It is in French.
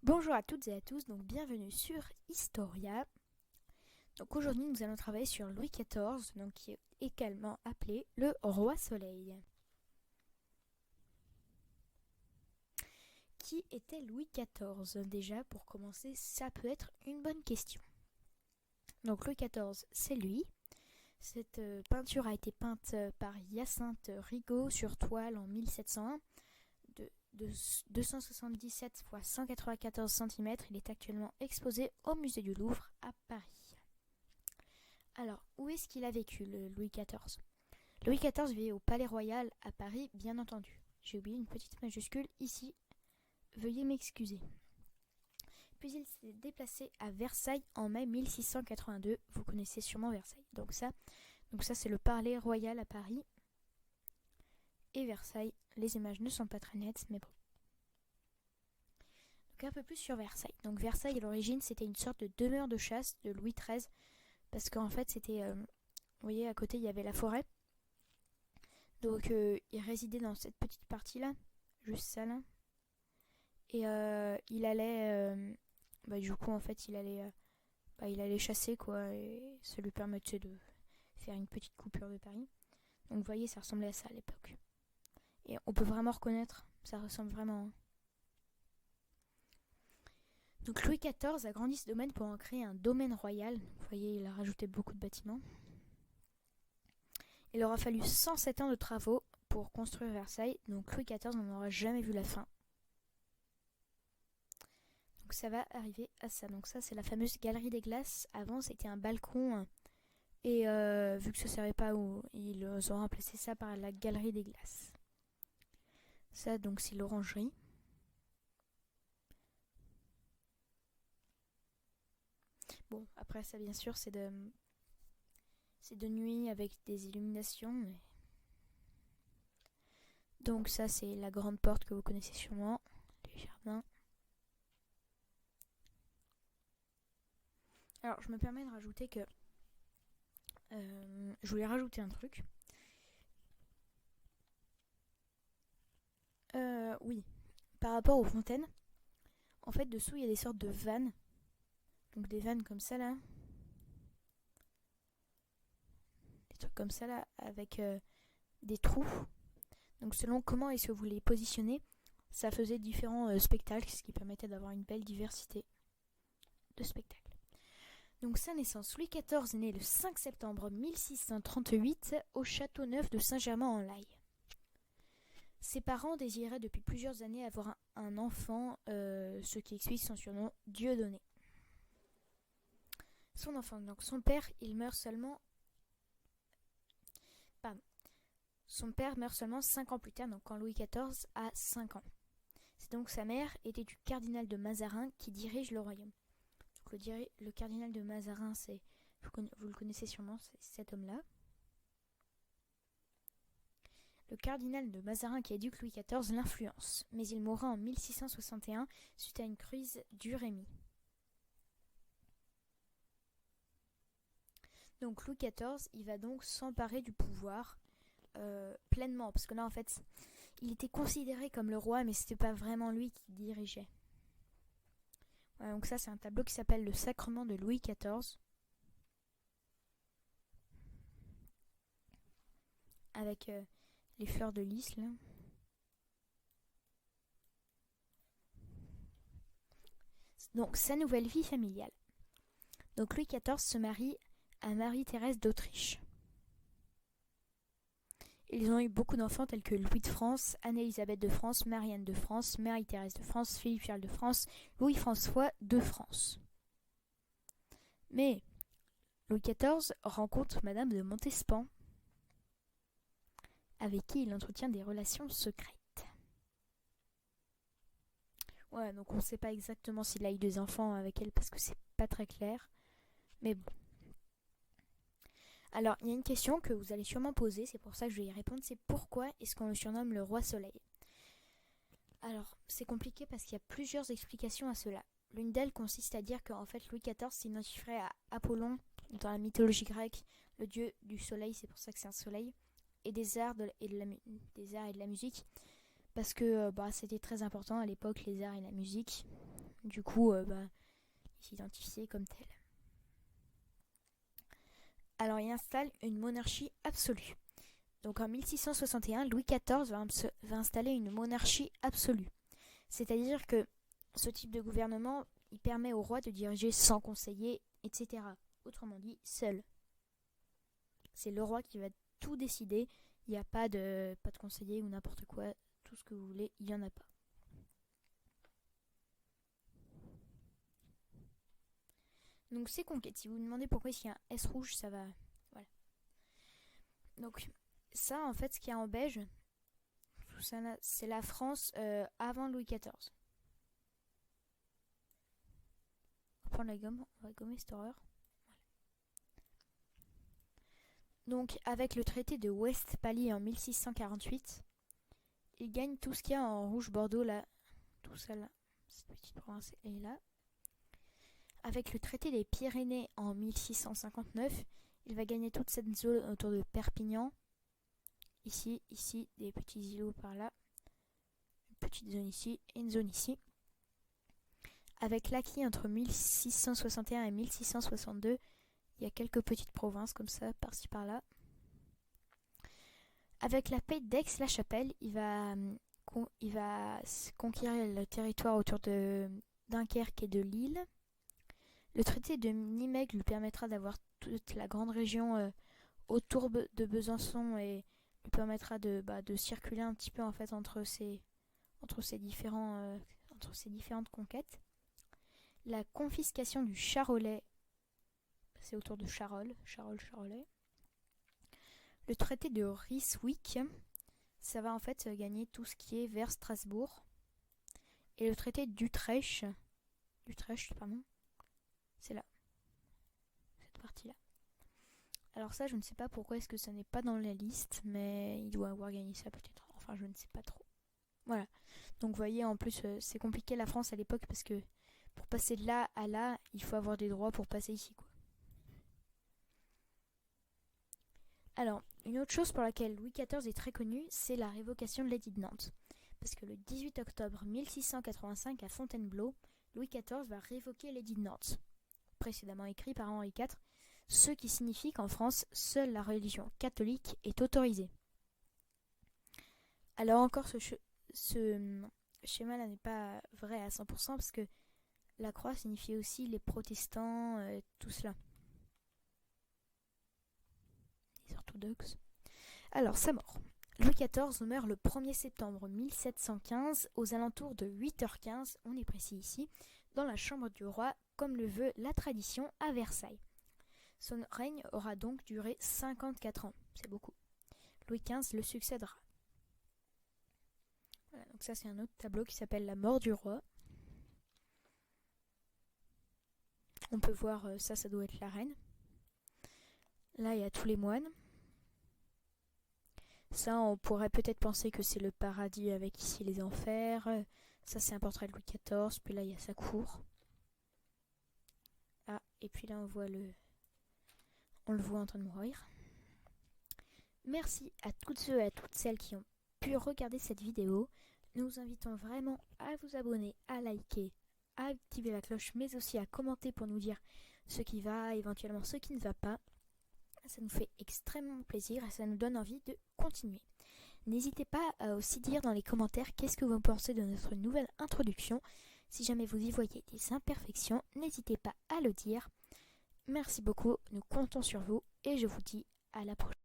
Bonjour à toutes et à tous, donc bienvenue sur Historia. Donc aujourd'hui nous allons travailler sur Louis XIV, donc qui est également appelé le Roi Soleil. Qui était Louis XIV? Déjà pour commencer, ça peut être une bonne question. Donc Louis XIV, c'est lui. Cette peinture a été peinte par Hyacinthe Rigaud sur toile en 1701 de 277 x 194 cm. Il est actuellement exposé au musée du Louvre à Paris. Alors, où est-ce qu'il a vécu, le Louis XIV? Louis XIV vivait au Palais Royal à Paris, bien entendu. J'ai oublié une petite majuscule ici. Veuillez m'excuser. Puis il s'est déplacé à Versailles en mai 1682. Vous connaissez sûrement Versailles. Donc ça c'est le Palais Royal à Paris. Et Versailles, les images ne sont pas très nettes, mais bon. Donc un peu plus sur Versailles. Donc Versailles, à l'origine, c'était une sorte de demeure de chasse de Louis XIII. Parce qu'en fait, c'était... vous voyez, à côté, il y avait la forêt. Donc il résidait dans cette petite partie-là. Juste ça, là. Et il allait... du coup, en fait, il allait chasser, quoi. Et ça lui permettait de faire une petite coupure de Paris. Donc vous voyez, ça ressemblait à ça à l'époque. Et on peut vraiment reconnaître, ça ressemble vraiment. Donc Louis XIV a grandi ce domaine pour en créer un domaine royal. Vous voyez, il a rajouté beaucoup de bâtiments. Il aura fallu 107 ans de travaux pour construire Versailles. Donc Louis XIV n'en aura jamais vu la fin. Donc ça va arriver à ça. Donc ça, c'est la fameuse galerie des glaces. Avant, c'était un balcon. Et vu que ça ne servait pas, ils ont remplacé ça par la galerie des glaces. Ça, donc, c'est l'orangerie. Bon, après ça, bien sûr, c'est de nuit avec des illuminations. Mais... Donc ça, c'est la grande porte que vous connaissez sûrement. Les jardins. Alors, je me permets de rajouter que... je voulais rajouter un truc. Oui. Par rapport aux fontaines, en fait, dessous, il y a des sortes de vannes. Donc des vannes comme ça, là. Des trucs comme ça, là, avec des trous. Donc selon comment est-ce que vous les positionnez, ça faisait différents spectacles, ce qui permettait d'avoir une belle diversité de spectacles. Donc sa naissance, Louis XIV est né le 5 septembre 1638 au château neuf de Saint-Germain-en-Laye. Ses parents désiraient depuis plusieurs années avoir un enfant, ce qui explique son surnom Dieudonné. Son enfant, donc son père, il meurt seulement... Son père meurt seulement 5 ans plus tard, donc quand Louis XIV a 5 ans. C'est donc sa mère était du cardinal de Mazarin qui dirige le royaume. Donc le cardinal de Mazarin, vous le connaissez sûrement, c'est cet homme-là. Le cardinal de Mazarin qui éduque Louis XIV l'influence, mais il mourra en 1661 suite à une crise d'urémie. Donc Louis XIV, il va donc s'emparer du pouvoir pleinement, parce que là en fait, il était considéré comme le roi, mais c'était pas vraiment lui qui dirigeait. Voilà, donc ça c'est un tableau qui s'appelle le Sacrement de Louis XIV, avec les fleurs de lys là. Donc sa nouvelle vie familiale. Donc Louis XIV se marie à Marie-Thérèse d'Autriche. Ils ont eu beaucoup d'enfants tels que Louis de France, Anne-Élisabeth de France, Marie-Anne de France, Marie-Thérèse de France, Philippe-Charles de France, Louis-François de France. Mais Louis XIV rencontre Madame de Montespan, avec qui il entretient des relations secrètes. Ouais, donc on ne sait pas exactement s'il a eu des enfants avec elle parce que c'est pas très clair. Mais bon. Alors, il y a une question que vous allez sûrement poser, c'est pour ça que je vais y répondre, c'est pourquoi est-ce qu'on le surnomme le roi soleil? Alors, c'est compliqué parce qu'il y a plusieurs explications à cela. L'une d'elles consiste à dire qu'en fait Louis XIV s'identifierait à Apollon dans la mythologie grecque, le dieu du soleil, c'est pour ça que c'est un soleil, et des arts et de la musique, parce que c'était très important à l'époque, les arts et la musique. Du coup, il s'identifiait comme tel. Alors il installe une monarchie absolue. Donc en 1661, Louis XIV va installer une monarchie absolue. C'est-à-dire que ce type de gouvernement, il permet au roi de diriger sans conseiller, etc. Autrement dit, seul. C'est le roi qui va tout décider. Il n'y a pas de conseiller ou n'importe quoi. Tout ce que vous voulez, il n'y en a pas. Donc c'est conquête. Si vous vous demandez pourquoi il y a un S rouge, ça va... Voilà. Donc ça, en fait, ce qu'il y a en beige, tout ça là, c'est la France avant Louis XIV. On va prendre la gomme, on va gommer cette horreur. Donc avec le traité de Westphalie en 1648, il gagne tout ce qu'il y a en rouge bordeaux là, tout ça là, cette petite province est là. Avec le traité des Pyrénées en 1659, il va gagner toute cette zone autour de Perpignan. Ici, des petits îlots par là, une petite zone ici et une zone ici. Avec l'acquis entre 1661 et 1662, il y a quelques petites provinces comme ça, par-ci par-là. Avec la paix d'Aix-la-Chapelle, il va conquérir le territoire autour de Dunkerque et de Lille. Le traité de Nimègue lui permettra d'avoir toute la grande région autour de Besançon et lui permettra de circuler un petit peu en fait entre ces différentes conquêtes. La confiscation du Charolais, c'est autour de Charolais. Le traité de Ryswick, ça va en fait gagner tout ce qui est vers Strasbourg. Et le traité d'Utrecht, c'est là, cette partie-là. Alors ça, je ne sais pas pourquoi est-ce que ça n'est pas dans la liste, mais il doit avoir gagné ça peut-être. Enfin, je ne sais pas trop. Voilà. Donc vous voyez, en plus, c'est compliqué la France à l'époque parce que pour passer de là à là, il faut avoir des droits pour passer ici, quoi. Alors, une autre chose pour laquelle Louis XIV est très connu, c'est la révocation de l'édit de Nantes. Parce que le 18 octobre 1685 à Fontainebleau, Louis XIV va révoquer l'édit de Nantes, précédemment écrit par Henri IV, ce qui signifie qu'en France, seule la religion catholique est autorisée. Alors encore, ce schéma-là n'est pas vrai à 100% parce que la croix signifie aussi les protestants, tout cela. Les orthodoxes. Alors, sa mort. Louis XIV meurt le 1er septembre 1715 aux alentours de 8h15, on est précis ici, dans la chambre du roi, comme le veut la tradition à Versailles. Son règne aura donc duré 54 ans, c'est beaucoup. Louis XV le succédera. Voilà, donc ça c'est un autre tableau qui s'appelle La mort du roi. On peut voir, ça doit être la reine. Là il y a tous les moines. Ça on pourrait peut-être penser que c'est le paradis avec ici les enfers. Ça c'est un portrait de Louis XIV, puis là il y a sa cour. Ah, et puis là on le voit en train de mourir. Merci à toutes ceux et à toutes celles qui ont pu regarder cette vidéo. Nous vous invitons vraiment à vous abonner, à liker, à activer la cloche, mais aussi à commenter pour nous dire ce qui va, éventuellement ce qui ne va pas. Ça nous fait extrêmement plaisir et ça nous donne envie de continuer. N'hésitez pas à aussi dire dans les commentaires qu'est-ce que vous pensez de notre nouvelle introduction. Si jamais vous y voyez des imperfections, n'hésitez pas à le dire. Merci beaucoup, nous comptons sur vous et je vous dis à la prochaine.